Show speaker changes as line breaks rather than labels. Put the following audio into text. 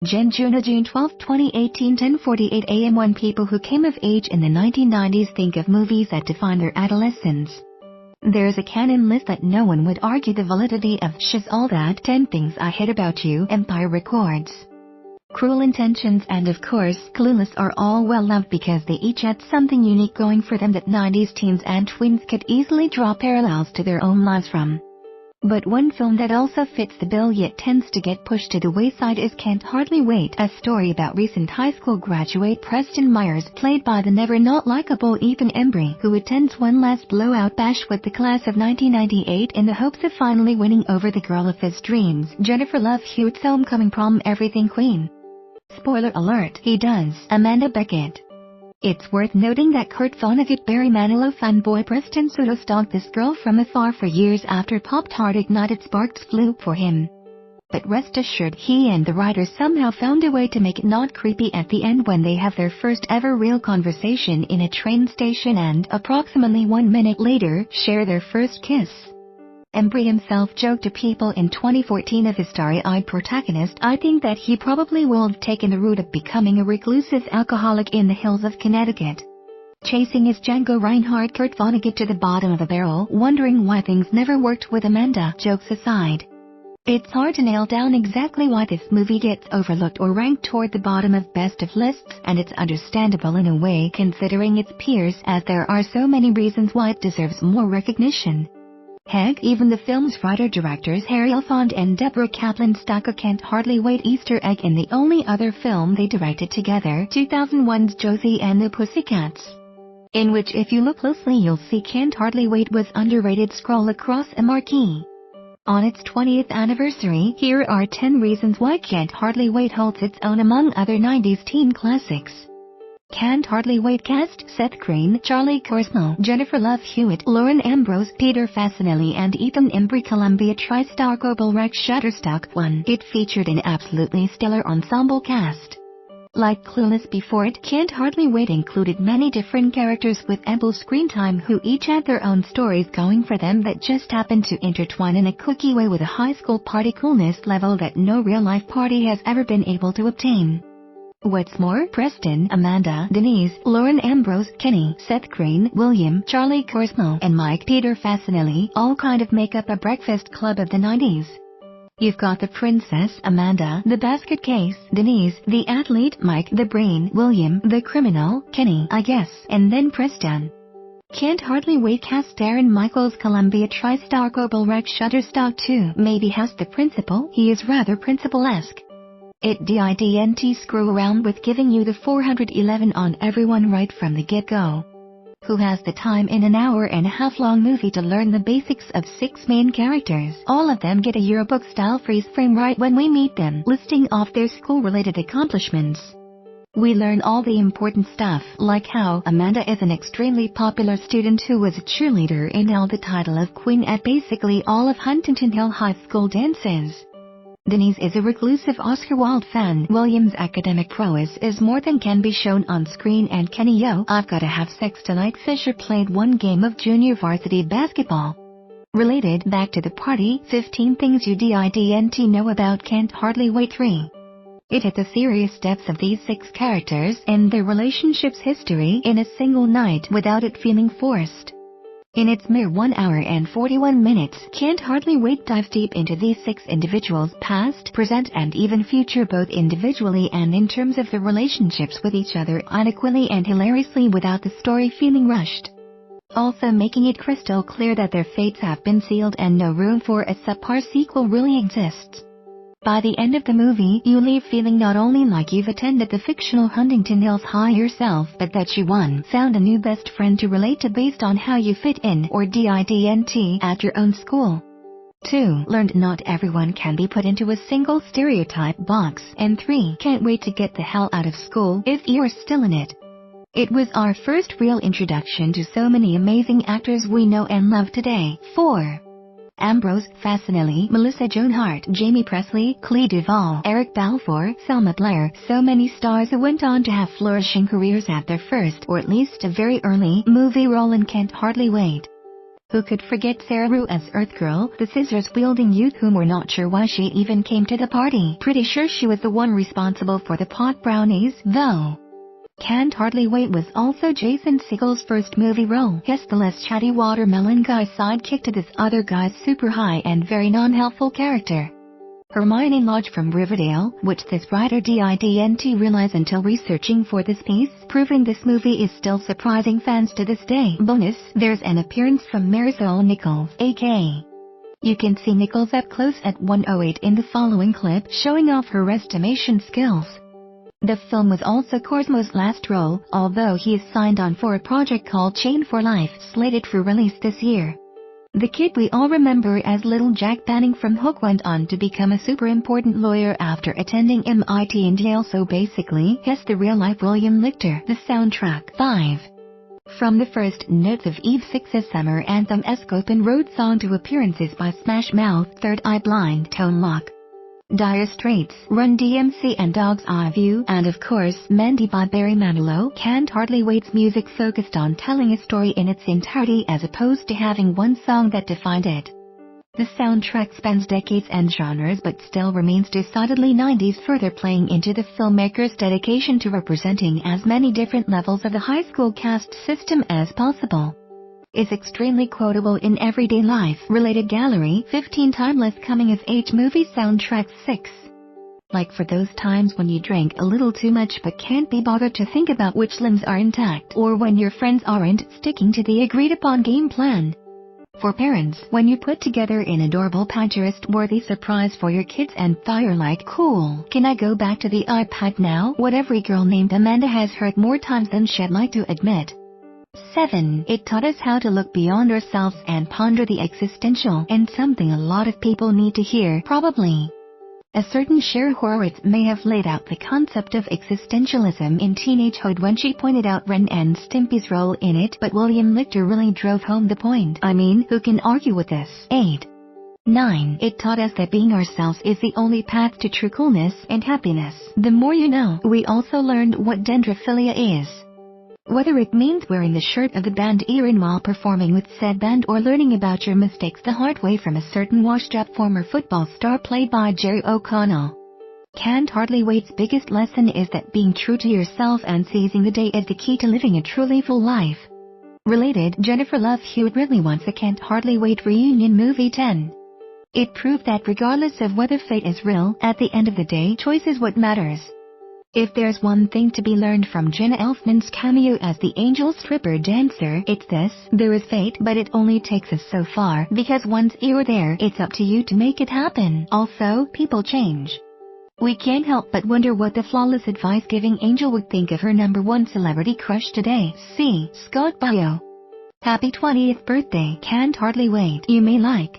June 12, 2018, 10:48 a.m. When people who came of age in the 1990s think of movies that define their adolescence, there's a canon list that no one would argue the validity of. She's All That, 10 Things I Hate About You, Empire Records, Cruel Intentions, and of course Clueless are all well loved because they each had something unique going for them that 90s teens and tweens could easily draw parallels to their own lives from. But one film that also fits the bill yet tends to get pushed to the wayside is Can't Hardly Wait, a story about recent high school graduate Preston Myers, played by the never not likable Ethan Embry, who attends one last blowout bash with the class of 1998 in the hopes of finally winning over the girl of his dreams, Jennifer Love Hewitt's homecoming prom everything queen. Spoiler alert, he does. Amanda Beckett. It's worth noting that Kurt Vonnegut Barry Manilow fanboy Preston pseudo-stalked this girl from afar for years after Pop-Tart ignited sparks flew for him. But rest assured, he and the writer somehow found a way to make it not creepy at the end when they have their first ever real conversation in a train station and, approximately 1 minute later, share their first kiss. Embry himself joked to people in 2014 of his starry-eyed protagonist, "I think that he probably will have taken the route of becoming a reclusive alcoholic in the hills of Connecticut, chasing his Django Reinhardt Kurt Vonnegut to the bottom of the barrel, wondering why things never worked with Amanda." Jokes aside, it's hard to nail down exactly why this movie gets overlooked or ranked toward the bottom of best of lists, and it's understandable in a way considering its peers, as there are so many reasons why it deserves more recognition. Heck, even the film's writer-directors Harry Elfond and Deborah Kaplan stuck a Can't Hardly Wait Easter egg in the only other film they directed together, 2001's Josie and the Pussycats, in which if you look closely you'll see Can't Hardly Wait was underrated. Scroll across a marquee. On its 20th anniversary, here are 10 reasons why Can't Hardly Wait holds its own among other 90s teen classics. Can't Hardly Wait cast: Seth Green, Charlie Korsmo, Jennifer Love Hewitt, Lauren Ambrose, Peter Facinelli, and Ethan Embry. Columbia TriStar Global Shutterstock 1. It featured an absolutely stellar ensemble cast. Like Clueless before it, Can't Hardly Wait included many different characters with ample screen time who each had their own stories going for them that just happened to intertwine in a quirky way with a high school party coolness level that no real-life party has ever been able to obtain. What's more, Preston, Amanda, Denise, Lauren Ambrose, Kenny, Seth Green, William, Charlie Korsmo, and Mike Peter Facinelli all kind of make up a breakfast club of the 90s. You've got the princess, Amanda, the basket case, Denise, the athlete, Mike, the brain, William, the criminal, Kenny, I guess, and then Preston. Can't Hardly Wait cast Darren Michaels. Columbia TriStar Global Shutterstock 2 maybe has the principal. He is rather principal-esque. It didn't screw around with giving you the 411 on everyone right from the get-go. Who has the time in an hour-and-a-half long movie to learn the basics of 6 main characters? All of them get a yearbook-style freeze frame right when we meet them, listing off their school-related accomplishments. We learn all the important stuff, like how Amanda is an extremely popular student who was a cheerleader and held the title of queen at basically all of Huntington Hill High School dances. Denise is a reclusive Oscar Wilde fan. William's academic prowess is more than can be shown on screen, and Kenny, "Yo, I've gotta have sex tonight." Fisher played one game of junior varsity basketball. Related back to the party, 15 things you didn't know about Can't Hardly Wait 3. It hit the serious depths of these 6 characters and their relationships' history in a single night without it feeling forced. In its mere 1 hour and 41 minutes, Can't Hardly Wait dives deep into these 6 individuals' past, present, and even future, both individually and in terms of their relationships with each other, unequivocally and hilariously without the story feeling rushed. Also making it crystal clear that their fates have been sealed and no room for a subpar sequel really exists. By the end of the movie, you leave feeling not only like you've attended the fictional Huntington Hills High yourself, but that you found a new best friend to relate to based on how you fit in or didn't at your own school. 2. Learned not everyone can be put into a single stereotype box. And 3. Can't wait to get the hell out of school if you're still in it. It was our first real introduction to so many amazing actors we know and love today. 4. Ambrose, Facinelli, Melissa Joan Hart, Jamie Presley, Clea Duvall, Eric Balfour, Selma Blair, so many stars who went on to have flourishing careers at their first, or at least a very early, movie role in Can't Hardly Wait. Who could forget Sarah Rue as Earth Girl, the scissors-wielding youth whom we're not sure why she even came to the party. Pretty sure she was the one responsible for the pot brownies, though. Can't Hardly Wait was also Jason Segel's first movie role. Yes, the less chatty watermelon guy sidekick to this other guy's super high and very non-helpful character. Hermione Lodge from Riverdale, which this writer didn't realize until researching for this piece, proving this movie is still surprising fans to this day. Bonus, there's an appearance from Marisol Nichols, aka. You can see Nichols up close at 1:08 in the following clip, showing off her estimation skills. The film was also Cosmo's last role, although he is signed on for a project called Chain for Life, slated for release this year. The kid we all remember as Little Jack Banning from Hook went on to become a super important lawyer after attending MIT and Yale, so basically, he's the real-life William Lichter. The soundtrack. 5. From the first notes of Eve 6's summer anthem-esque open road song to appearances by Smash Mouth, Third Eye Blind, Tone Loc, Dire Straits, Run DMC and Dog's Eye View, and of course, Mandy by Barry Manilow, Can't Hardly Wait's music focused on telling a story in its entirety as opposed to having one song that defined it. The soundtrack spans decades and genres but still remains decidedly 90s, further playing into the filmmaker's dedication to representing as many different levels of the high school caste system as possible. Is extremely quotable in everyday life. Related gallery, 15 timeless coming-of-age movie soundtracks. 6. Like for those times when you drink a little too much but can't be bothered to think about which limbs are intact, or when your friends aren't sticking to the agreed-upon game plan. For parents, when you put together an adorable Pinterest-worthy surprise for your kids and fire like, cool, can I go back to the iPad now? What every girl named Amanda has heard more times than she'd like to admit. 7. It taught us how to look beyond ourselves and ponder the existential, and something a lot of people need to hear, probably. A certain Cher Horowitz may have laid out the concept of existentialism in teenagehood when she pointed out Ren and Stimpy's role in it, but William Lichter really drove home the point. I mean, who can argue with this? 8. 9. It taught us that being ourselves is the only path to true coolness and happiness. The more you know. We also learned what dendrophilia is. Whether it means wearing the shirt of the band Erin while performing with said band or learning about your mistakes the hard way from a certain washed-up former football star played by Jerry O'Connell. Can't Hardly Wait's biggest lesson is that being true to yourself and seizing the day is the key to living a truly full life. Related, Jennifer Love Hewitt really wants a Can't Hardly Wait reunion movie. 10. It proved that regardless of whether fate is real, at the end of the day, choice is what matters. If there's one thing to be learned from Jenna Elfman's cameo as the angel stripper dancer, it's this: there is fate, but it only takes us so far, because once you're there, it's up to you to make it happen. Also, people change. We can't help but wonder what the flawless advice-giving angel would think of her #1 celebrity crush today. See Scott Bio. Happy 20th birthday. Can't Hardly Wait. You may like